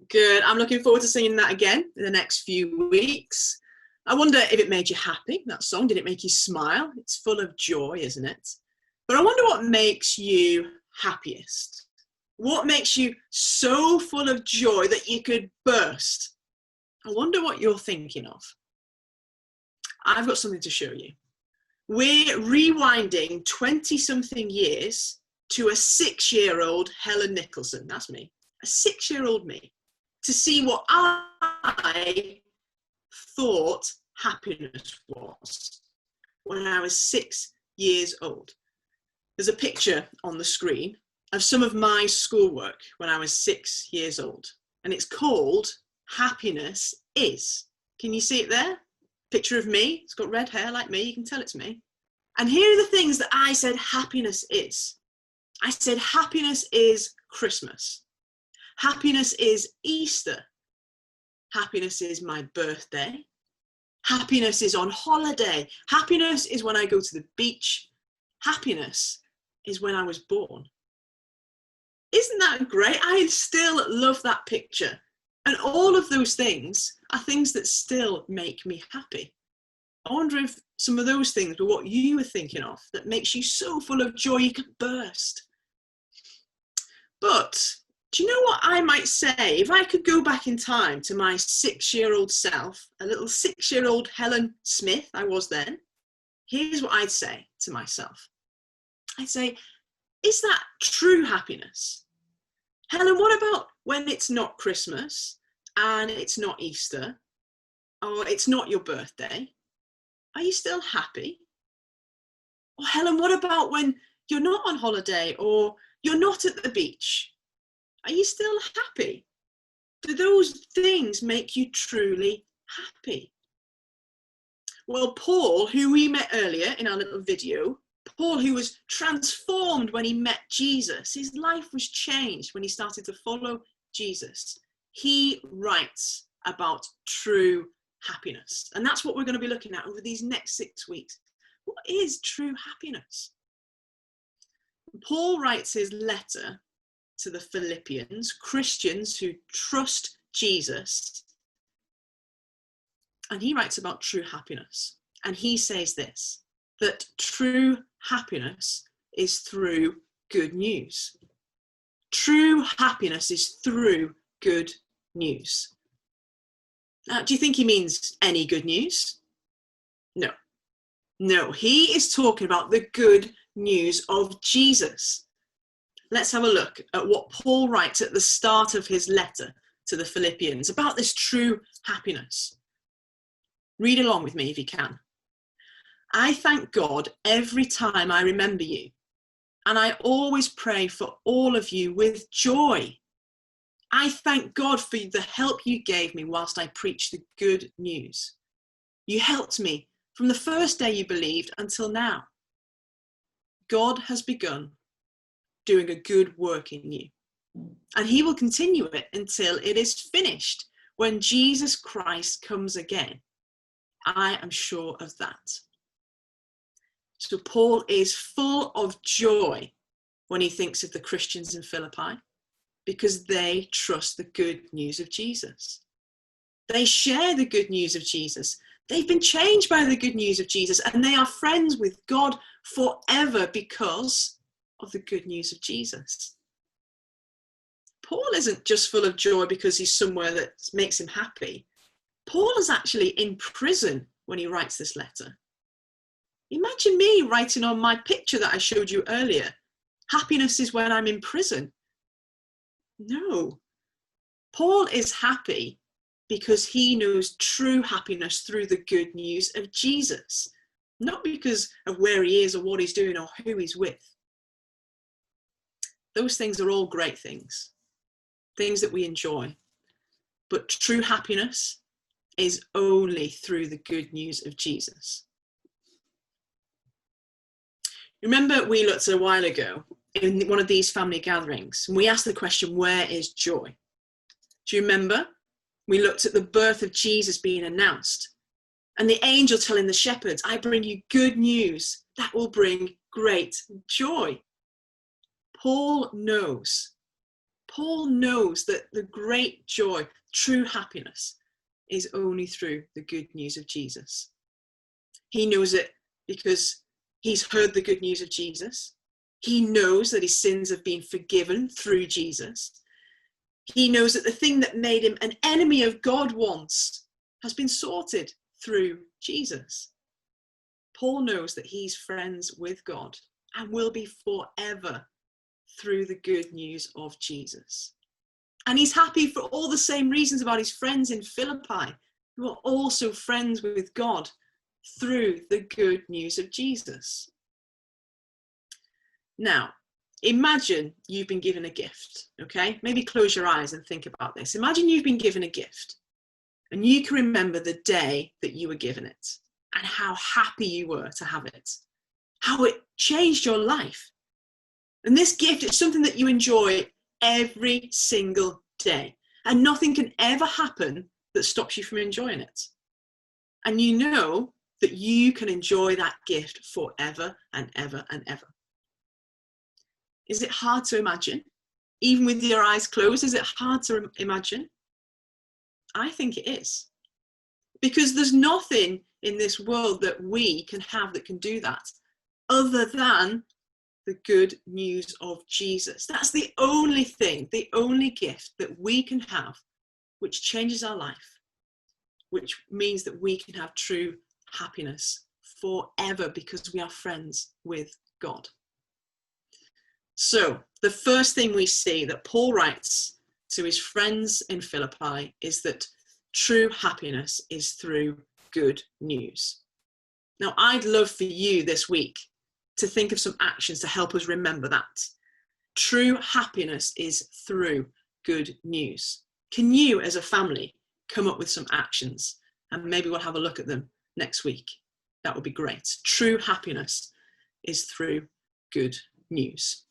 Good. I'm looking forward to singing that again in the next few weeks. I wonder if it made you happy, that song. Did it make you smile? It's full of joy, isn't it? But I wonder what makes you happiest. What makes you so full of joy that you could burst? I wonder what you're thinking of. I've got something to show you. We're rewinding 20-something years to a 6-year-old Helen Nicholson, that's me, a 6-year-old me, to see what I thought happiness was when I was 6 years old. There's a picture on the screen of some of my schoolwork when I was 6 years old, and it's called Happiness Is. Can you see it there? Picture of me, it's got red hair like me, you can tell it's me. And here are the things that I said happiness is. I said happiness is Christmas. Happiness is Easter. Happiness is my birthday. Happiness is on holiday. Happiness is when I go to the beach. Happiness is when I was born. Isn't that great? I still love that picture. And all of those things are things that still make me happy. I wonder if some of those things were what you were thinking of that makes you so full of joy you could burst. But do you know what I might say? If I could go back in time to my 6-year-old self, a little 6-year-old Helen Smith I was then, here's what I'd say to myself. I'd say, is that true happiness? Helen, what about when it's not Christmas and it's not Easter or it's not your birthday? Are you still happy? Or Helen, what about when you're not on holiday or you're not at the beach? Are you still happy? Do those things make you truly happy? Well, Paul, who we met earlier in our little video, Paul, who was transformed when he met Jesus, his life was changed when he started to follow Jesus. He writes about true happiness. And that's what we're going to be looking at over these next 6 weeks. What is true happiness? Paul writes his letter to the Philippians, Christians who trust Jesus. And he writes about true happiness. And he says this, that true happiness is through good news. True happiness is through good news. Now, do you think he means any good news? No. No, he is talking about the good news of Jesus. Let's have a look at what Paul writes at the start of his letter to the Philippians about this true happiness. Read along with me if you can. I thank God every time I remember you, and I always pray for all of you with joy. I thank God for the help you gave me whilst I preached the good news. You helped me from the first day you believed until now. God has begun doing a good work in you, and he will continue it until it is finished when Jesus Christ comes again. I am sure of that. So Paul is full of joy when he thinks of the Christians in Philippi because they trust the good news of Jesus. They share the good news of Jesus. They've been changed by the good news of Jesus, and they are friends with God forever because of the good news of Jesus. Paul isn't just full of joy because he's somewhere that makes him happy. Paul is actually in prison when he writes this letter. Imagine me writing on my picture that I showed you earlier, happiness is when I'm in prison. No. Paul is happy because he knows true happiness through the good news of Jesus, not because of where he is or what he's doing or who he's with. Those things are all great things that we enjoy. But true happiness is only through the good news of Jesus. Remember, we looked a while ago in one of these family gatherings, and we asked the question, where is joy? Do you remember? We looked at the birth of Jesus being announced, and the angel telling the shepherds, I bring you good news that will bring great joy. Paul knows Paul knows that the great joy, true happiness, is only through the good news of Jesus. He knows it because he's heard the good news of Jesus. He knows that his sins have been forgiven through Jesus. He knows that the thing that made him an enemy of God once has been sorted through Jesus. Paul knows that he's friends with God and will be forever through the good news of Jesus. And he's happy for all the same reasons about his friends in Philippi, who are also friends with God through the good news of Jesus. Now, imagine you've been given a gift, okay? Maybe close your eyes and think about this. Imagine you've been given a gift and you can remember the day that you were given it and how happy you were to have it, how it changed your life. And this gift is something that you enjoy every single day, and nothing can ever happen that stops you from enjoying it. And you know that you can enjoy that gift forever and ever and ever. Is it hard to imagine? Even with your eyes closed, is it hard to imagine? I think it is. Because there's nothing in this world that we can have that can do that other than the good news of Jesus. That's the only thing, the only gift that we can have which changes our life, which means that we can have true happiness forever because we are friends with God. So the first thing we see that Paul writes to his friends in Philippi is that true happiness is through good news. Now, I'd love for you this week to think of some actions to help us remember that. True happiness is through good news. Can you, as a family, come up with some actions? And maybe we'll have a look at them next week. That would be great. True happiness is through good news.